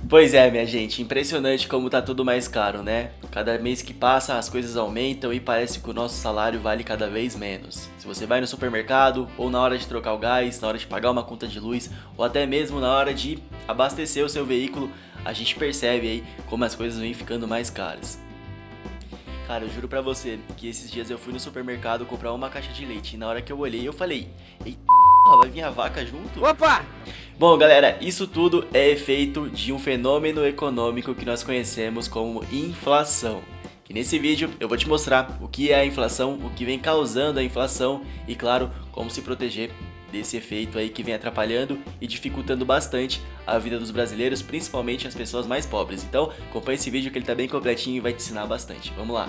Pois é, minha gente, impressionante como tá tudo mais caro, né? Cada mês que passa as coisas aumentam e parece que o nosso salário vale cada vez menos. Se você vai no supermercado, ou na hora de trocar o gás, na hora de pagar uma conta de luz, ou até mesmo na hora de abastecer o seu veículo, a gente percebe aí como as coisas vêm ficando mais caras. Cara, eu juro pra você que esses dias eu fui no supermercado comprar uma caixa de leite e na hora que eu olhei eu falei, eita, vai vir a vaca junto? Opa! Bom, galera, isso tudo é efeito de um fenômeno econômico que nós conhecemos como inflação. E nesse vídeo eu vou te mostrar o que é a inflação, o que vem causando a inflação e, claro, como se proteger desse efeito aí que vem atrapalhando e dificultando bastante a vida dos brasileiros, principalmente as pessoas mais pobres. Então, acompanhe esse vídeo que ele tá bem completinho e vai te ensinar bastante. Vamos lá!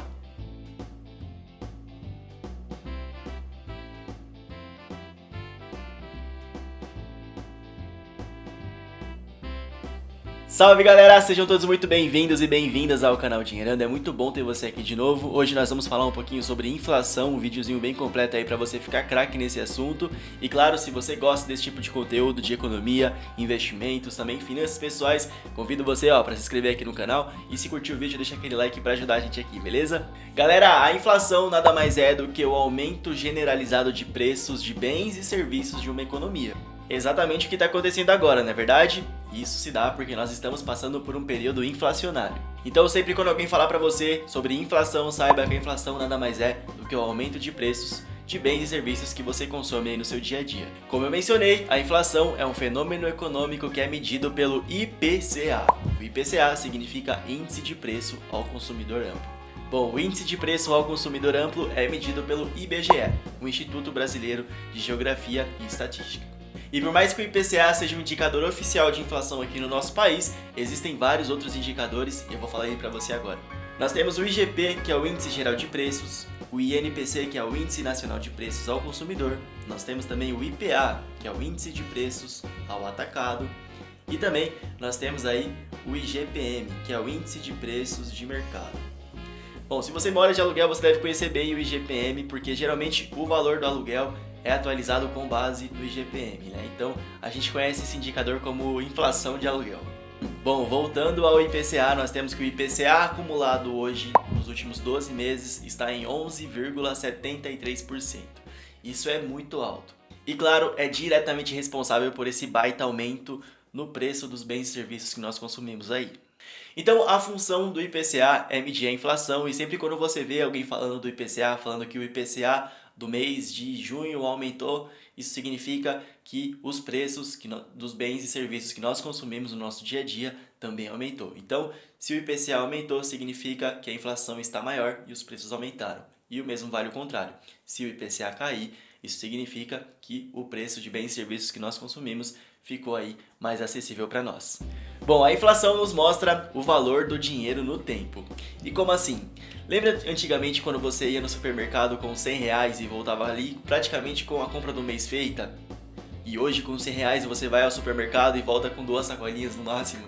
Salve galera, sejam todos muito bem-vindos e bem-vindas ao canal Dinheirando, é muito bom ter você aqui de novo. Hoje nós vamos falar um pouquinho sobre inflação, um videozinho bem completo aí pra você ficar craque nesse assunto. E claro, se você gosta desse tipo de conteúdo de economia, investimentos, também finanças pessoais, convido você pra se inscrever aqui no canal e se curtir o vídeo deixa aquele like pra ajudar a gente aqui, beleza? Galera, a inflação nada mais é do que o aumento generalizado de preços de bens e serviços de uma economia. Exatamente o que está acontecendo agora, não é verdade? Isso se dá porque nós estamos passando por um período inflacionário. Então sempre quando alguém falar para você sobre inflação, saiba que a inflação nada mais é do que o aumento de preços de bens e serviços que você consome aí no seu dia a dia. Como eu mencionei, a inflação é um fenômeno econômico que é medido pelo IPCA. O IPCA significa Índice de Preço ao Consumidor Amplo. Bom, o Índice de Preço ao Consumidor Amplo é medido pelo IBGE, o Instituto Brasileiro de Geografia e Estatística. E por mais que o IPCA seja um indicador oficial de inflação aqui no nosso país, existem vários outros indicadores e eu vou falar aí pra você agora. Nós temos o IGP, que é o Índice Geral de Preços, o INPC, que é o Índice Nacional de Preços ao Consumidor, nós temos também o IPA, que é o Índice de Preços ao Atacado, e também nós temos aí o IGPM, que é o Índice de Preços de Mercado. Bom, se você mora de aluguel, você deve conhecer bem o IGPM, porque geralmente o valor do aluguel é atualizado com base no IGPM, né? Então a gente conhece esse indicador como inflação de aluguel. Bom, voltando ao IPCA, nós temos que o IPCA acumulado hoje, nos últimos 12 meses, está em 11,73%. Isso é muito alto. E claro, é diretamente responsável por esse baita aumento no preço dos bens e serviços que nós consumimos aí. Então, a função do IPCA é medir a inflação e sempre quando você vê alguém falando do IPCA, falando que o IPCA do mês de junho aumentou, isso significa que os preços dos bens e serviços que nós consumimos no nosso dia a dia também aumentou. Então, se o IPCA aumentou, significa que a inflação está maior e os preços aumentaram. E o mesmo vale o contrário. Se o IPCA cair, isso significa que o preço de bens e serviços que nós consumimos ficou aí mais acessível para nós. Bom, a inflação nos mostra o valor do dinheiro no tempo. E como assim? Lembra antigamente quando você ia no supermercado com R$100 e voltava ali praticamente com a compra do mês feita? E hoje com R$100 você vai ao supermercado e volta com 2 sacolinhas no máximo?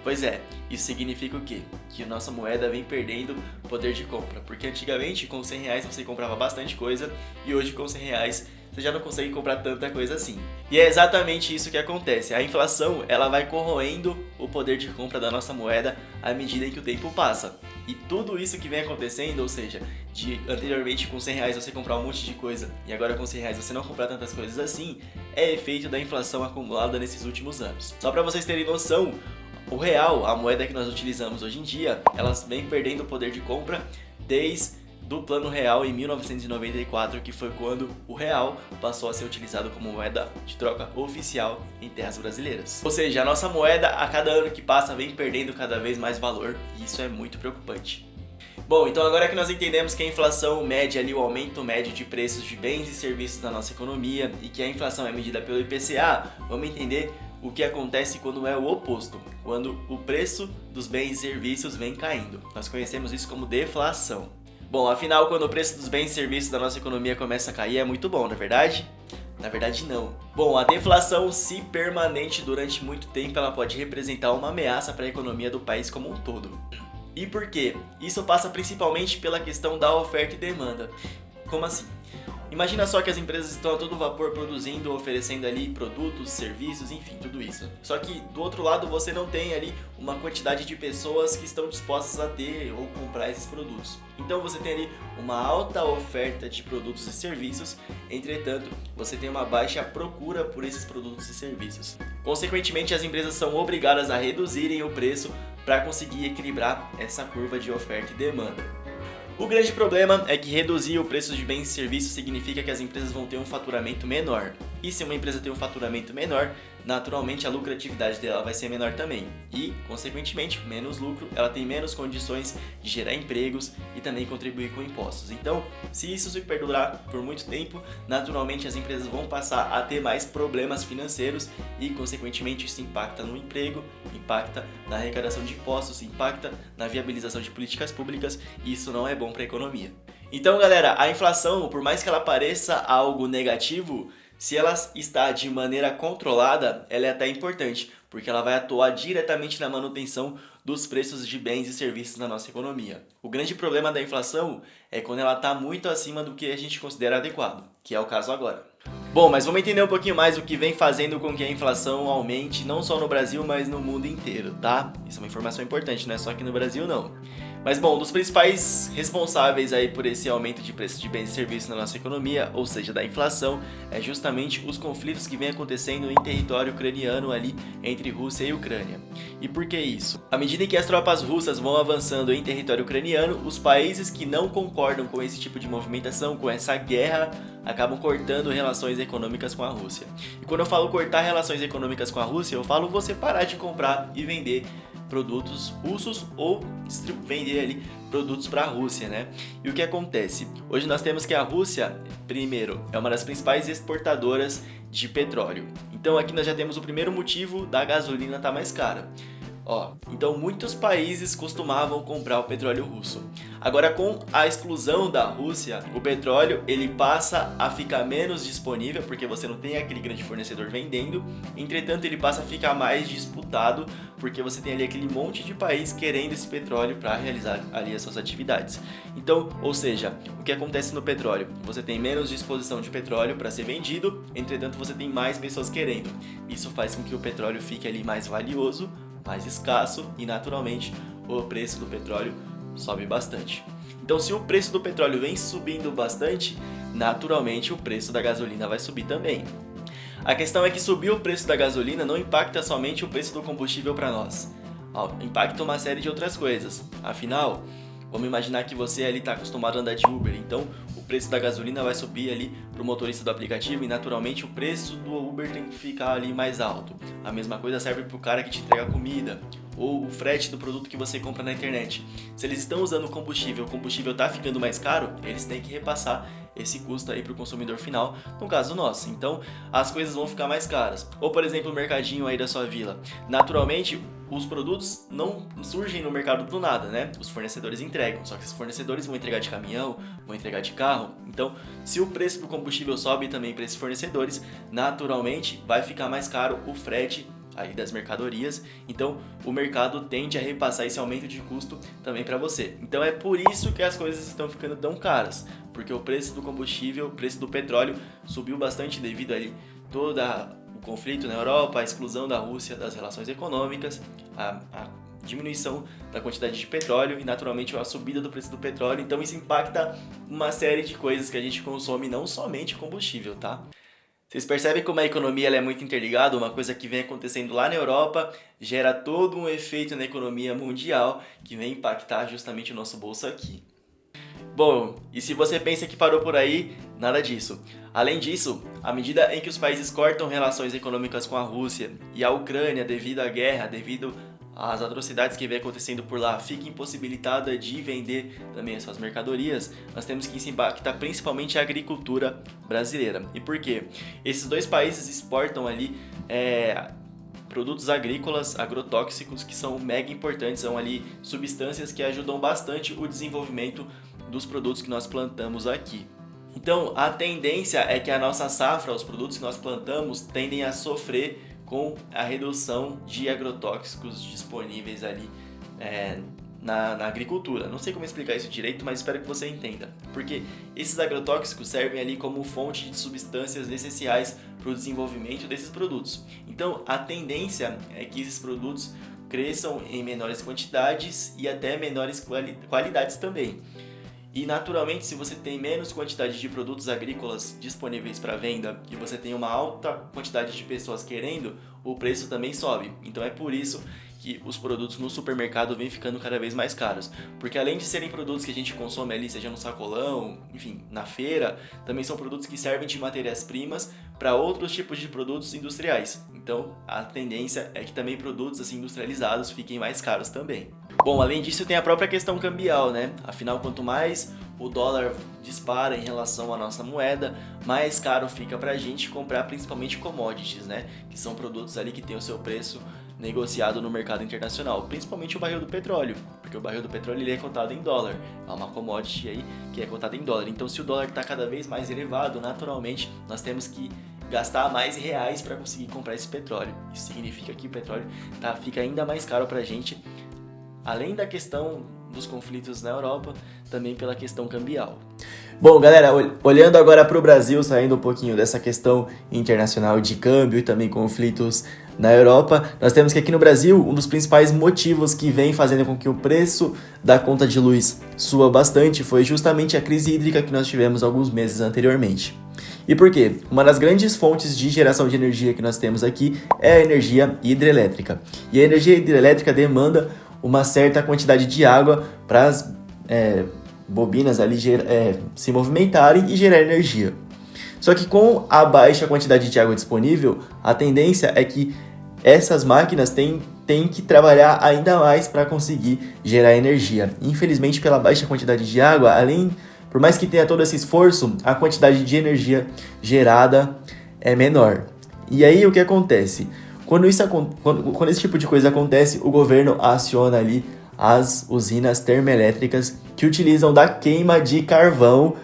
Pois é, isso significa o quê? Que a nossa moeda vem perdendo poder de compra. Porque antigamente com R$100 você comprava bastante coisa e hoje com R$100 você já não consegue comprar tanta coisa assim. E é exatamente isso que acontece. A inflação, ela vai corroendo o poder de compra da nossa moeda à medida em que o tempo passa. E tudo isso que vem acontecendo, ou seja, de anteriormente com R$100 você comprar um monte de coisa e agora com R$100 você não comprar tantas coisas assim, é efeito da inflação acumulada nesses últimos anos. Só para vocês terem noção, o real, a moeda que nós utilizamos hoje em dia, ela vem perdendo o poder de compra desde do Plano Real em 1994, que foi quando o real passou a ser utilizado como moeda de troca oficial em terras brasileiras. Ou seja, a nossa moeda a cada ano que passa vem perdendo cada vez mais valor e isso é muito preocupante. Bom, então agora que nós entendemos que a inflação mede ali o aumento médio de preços de bens e serviços da nossa economia e que a inflação é medida pelo IPCA, vamos entender o que acontece quando é o oposto, quando o preço dos bens e serviços vem caindo. Nós conhecemos isso como deflação. Bom, afinal, quando o preço dos bens e serviços da nossa economia começa a cair, é muito bom, não é verdade? Na verdade, não. Bom, a deflação, se permanente durante muito tempo, ela pode representar uma ameaça para a economia do país como um todo. E por quê? Isso passa principalmente pela questão da oferta e demanda. Como assim? Imagina só que as empresas estão a todo vapor produzindo, oferecendo ali produtos, serviços, enfim, tudo isso. Só que do outro lado você não tem ali uma quantidade de pessoas que estão dispostas a ter ou comprar esses produtos. Então você tem ali uma alta oferta de produtos e serviços, entretanto você tem uma baixa procura por esses produtos e serviços. Consequentemente, as empresas são obrigadas a reduzirem o preço para conseguir equilibrar essa curva de oferta e demanda. O grande problema é que reduzir o preço de bens e serviços significa que as empresas vão ter um faturamento menor. E se uma empresa tem um faturamento menor, naturalmente a lucratividade dela vai ser menor também. E, consequentemente, menos lucro, ela tem menos condições de gerar empregos e também contribuir com impostos. Então, se isso se perdurar por muito tempo, naturalmente as empresas vão passar a ter mais problemas financeiros e, consequentemente, isso impacta no emprego, impacta na arrecadação de impostos, impacta na viabilização de políticas públicas e isso não é bom para a economia. Então, galera, a inflação, por mais que ela pareça algo negativo, se ela está de maneira controlada, ela é até importante, porque ela vai atuar diretamente na manutenção dos preços de bens e serviços na nossa economia. O grande problema da inflação é quando ela está muito acima do que a gente considera adequado, que é o caso agora. Bom, mas vamos entender um pouquinho mais o que vem fazendo com que a inflação aumente não só no Brasil, mas no mundo inteiro, tá? Isso é uma informação importante, não é só aqui no Brasil não. Mas bom, um dos principais responsáveis aí por esse aumento de preços de bens e serviços na nossa economia, ou seja, da inflação, é justamente os conflitos que vem acontecendo em território ucraniano ali entre Rússia e Ucrânia. E por que isso? À medida que as tropas russas vão avançando em território ucraniano, os países que não concordam com esse tipo de movimentação, com essa guerra, acabam cortando relações econômicas com a Rússia. E quando eu falo cortar relações econômicas com a Rússia, eu falo você parar de comprar e vender produtos russos ou vender ali produtos para a Rússia, né? E o que acontece? Hoje nós temos que a Rússia, primeiro, é uma das principais exportadoras de petróleo. Então aqui nós já temos o primeiro motivo da gasolina estar mais cara. Então muitos países costumavam comprar o petróleo russo. Agora, com a exclusão da Rússia, o petróleo ele passa a ficar menos disponível, porque você não tem aquele grande fornecedor vendendo. Entretanto, ele passa a ficar mais disputado, porque você tem ali aquele monte de país querendo esse petróleo para realizar ali as suas atividades. Então, ou seja, o que acontece no petróleo? Você tem menos disposição de petróleo para ser vendido, entretanto você tem mais pessoas querendo. Isso faz com que o petróleo fique ali mais valioso, mais escasso e naturalmente o preço do petróleo sobe bastante. Então, se o preço do petróleo vem subindo bastante, naturalmente o preço da gasolina vai subir também. A questão é que subir o preço da gasolina não impacta somente o preço do combustível para nós, impacta uma série de outras coisas. Afinal, vamos imaginar que você ali está acostumado a andar de Uber, então o preço da gasolina vai subir ali para o motorista do aplicativo e naturalmente o preço do Uber tem que ficar ali mais alto. A mesma coisa serve para o cara que te entrega comida ou o frete do produto que você compra na internet. Se eles estão usando combustível, o combustível está ficando mais caro, eles têm que repassar esse custo aí para o consumidor final, no caso nosso. Então as coisas vão ficar mais caras. Ou por exemplo o mercadinho aí da sua vila. Naturalmente os produtos não surgem no mercado do nada, né? Os fornecedores entregam, só que os fornecedores vão entregar de caminhão, vão entregar de carro. Então, se o preço do combustível sobe também para esses fornecedores, naturalmente vai ficar mais caro o frete aí das mercadorias. Então, o mercado tende a repassar esse aumento de custo também para você. Então, é por isso que as coisas estão ficando tão caras, porque o preço do combustível, o preço do petróleo subiu bastante devido ali toda o conflito na Europa, a exclusão da Rússia das relações econômicas, a diminuição da quantidade de petróleo e naturalmente a subida do preço do petróleo. Então isso impacta uma série de coisas que a gente consome, não somente combustível, tá? Vocês percebem como a economia ela é muito interligada? Uma coisa que vem acontecendo lá na Europa gera todo um efeito na economia mundial que vem impactar justamente o nosso bolso aqui. Bom, e se você pensa que parou por aí, nada disso. Além disso, à medida em que os países cortam relações econômicas com a Rússia e a Ucrânia devido à guerra, devido às atrocidades que vem acontecendo por lá, fica impossibilitada de vender também as suas mercadorias, nós temos que isso impactar principalmente a agricultura brasileira. E por quê? Esses dois países exportam ali produtos agrícolas, agrotóxicos, que são mega importantes, são ali substâncias que ajudam bastante o desenvolvimento dos produtos que nós plantamos aqui. Então, a tendência é que a nossa safra, os produtos que nós plantamos, tendem a sofrer com a redução de agrotóxicos disponíveis ali na agricultura. Não sei como explicar isso direito, mas espero que você entenda. Porque esses agrotóxicos servem ali como fonte de substâncias essenciais para o desenvolvimento desses produtos. Então, a tendência é que esses produtos cresçam em menores quantidades e até menores qualidades também. E naturalmente, se você tem menos quantidade de produtos agrícolas disponíveis para venda e você tem uma alta quantidade de pessoas querendo, o preço também sobe. Então é por isso que os produtos no supermercado vêm ficando cada vez mais caros. Porque além de serem produtos que a gente consome ali, seja no sacolão, enfim, na feira, também são produtos que servem de matérias-primas para outros tipos de produtos industriais. Então a tendência é que também produtos assim industrializados fiquem mais caros também. Bom, além disso tem a própria questão cambial, né? Afinal, quanto mais o dólar dispara em relação à nossa moeda, mais caro fica pra gente comprar principalmente commodities, né? Que são produtos ali que tem o seu preço negociado no mercado internacional, principalmente o barril do petróleo, porque o barril do petróleo ele é cotado em dólar, é uma commodity aí que é cotada em dólar. Então, se o dólar está cada vez mais elevado, naturalmente nós temos que gastar mais reais para conseguir comprar esse petróleo. Isso significa que o petróleo fica ainda mais caro pra gente, além da questão dos conflitos na Europa, também pela questão cambial. Bom, galera, olhando agora para o Brasil, saindo um pouquinho dessa questão internacional de câmbio e também conflitos na Europa, nós temos que aqui no Brasil, um dos principais motivos que vem fazendo com que o preço da conta de luz suba bastante foi justamente a crise hídrica que nós tivemos alguns meses anteriormente. E por quê? Uma das grandes fontes de geração de energia que nós temos aqui é a energia hidrelétrica. E a energia hidrelétrica demanda uma certa quantidade de água para as bobinas ali se movimentarem e gerar energia. Só que com a baixa quantidade de água disponível, a tendência é que essas máquinas têm que trabalhar ainda mais para conseguir gerar energia. Infelizmente, pela baixa quantidade de água, por mais que tenha todo esse esforço, a quantidade de energia gerada é menor. E aí o que acontece? Quando esse tipo de coisa acontece, o governo aciona ali as usinas termoelétricas que utilizam da queima de carvão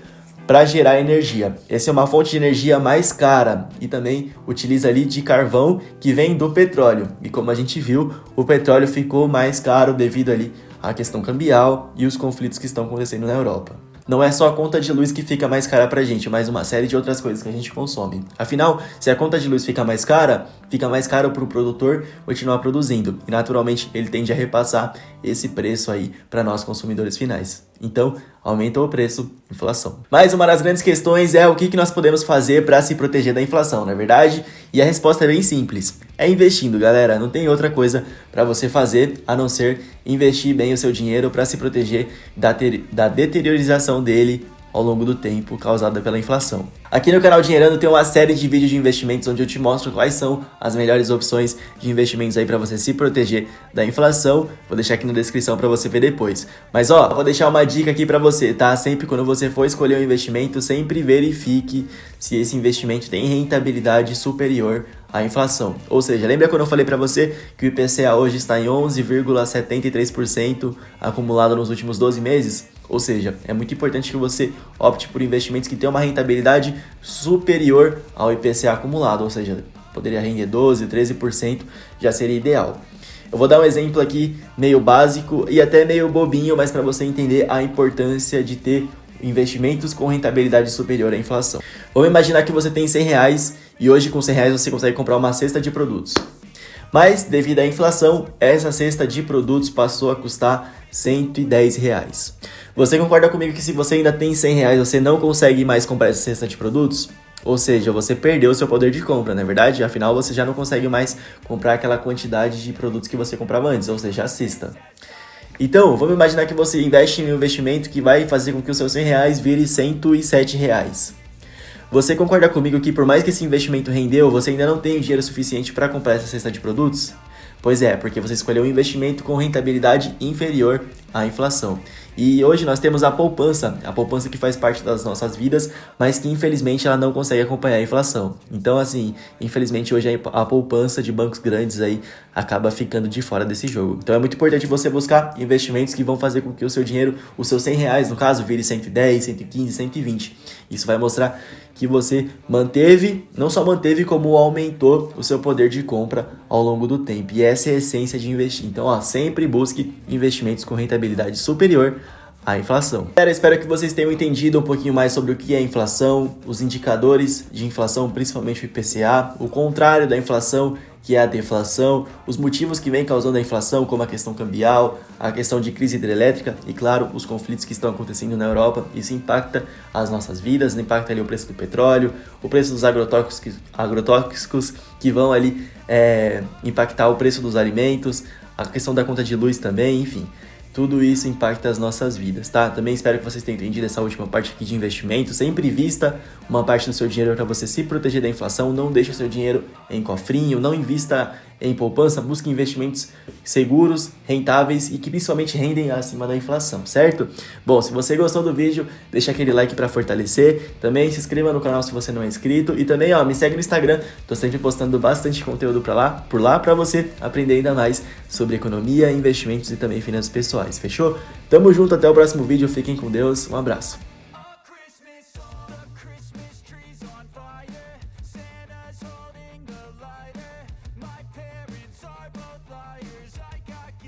para gerar energia. Essa é uma fonte de energia mais cara e também utiliza ali de carvão que vem do petróleo. E como a gente viu, o petróleo ficou mais caro devido ali à questão cambial e os conflitos que estão acontecendo na Europa. Não é só a conta de luz que fica mais cara pra gente, mas uma série de outras coisas que a gente consome. Afinal, se a conta de luz fica mais caro pro produtor continuar produzindo. E naturalmente ele tende a repassar esse preço aí para nós consumidores finais. Então, aumenta o preço, inflação. Mas uma das grandes questões é o que nós podemos fazer para se proteger da inflação, não é verdade? E a resposta é bem simples. É investindo, galera. Não tem outra coisa para você fazer a não ser investir bem o seu dinheiro para se proteger da deteriorização dele ao longo do tempo causada pela inflação. Aqui no canal Dinheirando tem uma série de vídeos de investimentos onde eu te mostro quais são as melhores opções de investimentos aí para você se proteger da inflação. Vou deixar aqui na descrição para você ver depois. Mas vou deixar uma dica aqui para você, tá? Sempre quando você for escolher um investimento, sempre verifique se esse investimento tem rentabilidade superior à inflação. Ou seja, lembra quando eu falei para você que o IPCA hoje está em 11,73% acumulado nos últimos 12 meses? Ou seja, é muito importante que você opte por investimentos que tenham uma rentabilidade superior ao IPCA acumulado, ou seja, poderia render 12%, 13%, já seria ideal. Eu vou dar um exemplo aqui meio básico e até meio bobinho, mas para você entender a importância de ter investimentos com rentabilidade superior à inflação. Vamos imaginar que você tem R$100 e hoje com R$100 você consegue comprar uma cesta de produtos. Mas, devido à inflação, essa cesta de produtos passou a custar R$110. Você concorda comigo que se você ainda tem R$100, você não consegue mais comprar essa cesta de produtos? Ou seja, você perdeu o seu poder de compra, não é verdade? Afinal, você já não consegue mais comprar aquela quantidade de produtos que você comprava antes, ou seja, a cesta. Então, vamos imaginar que você investe em um investimento que vai fazer com que os seus R$100 vire R$107. Você concorda comigo que por mais que esse investimento rendeu, você ainda não tem o dinheiro suficiente para comprar essa cesta de produtos? Pois é, porque você escolheu um investimento com rentabilidade inferior à inflação. E hoje nós temos a poupança que faz parte das nossas vidas, mas que infelizmente ela não consegue acompanhar a inflação. Então assim, infelizmente hoje a poupança de bancos grandes aí acaba ficando de fora desse jogo. Então é muito importante você buscar investimentos que vão fazer com que o seu dinheiro, os seus R$100 no caso, vire 110, 115, 120. Isso vai mostrar que você manteve, não só manteve, como aumentou o seu poder de compra ao longo do tempo. E essa é a essência de investir. Então, ó, sempre busque investimentos com rentabilidade superior à inflação. Galera, espero que vocês tenham entendido um pouquinho mais sobre o que é inflação, os indicadores de inflação, principalmente o IPCA, o contrário da inflação, que é a deflação, os motivos que vem causando a inflação, como a questão cambial, a questão de crise hidrelétrica e, claro, os conflitos que estão acontecendo na Europa. Isso impacta as nossas vidas, impacta ali o preço do petróleo, o preço dos agrotóxicos que vão ali impactar o preço dos alimentos, a questão da conta de luz também, enfim. Tudo isso impacta as nossas vidas, tá? Também espero que vocês tenham entendido essa última parte aqui de investimento. Sempre invista uma parte do seu dinheiro para você se proteger da inflação. Não deixe o seu dinheiro em cofrinho, não invista em poupança. Busque investimentos seguros, rentáveis e que principalmente rendem acima da inflação, certo? Bom, se você gostou do vídeo, deixa aquele like para fortalecer. Também se inscreva no canal se você não é inscrito. E também, ó, me segue no Instagram. Tô sempre postando bastante conteúdo por lá para você aprender ainda mais sobre economia, investimentos e também finanças pessoais. Fechou? Tamo junto, até o próximo vídeo. Fiquem com Deus. Um abraço.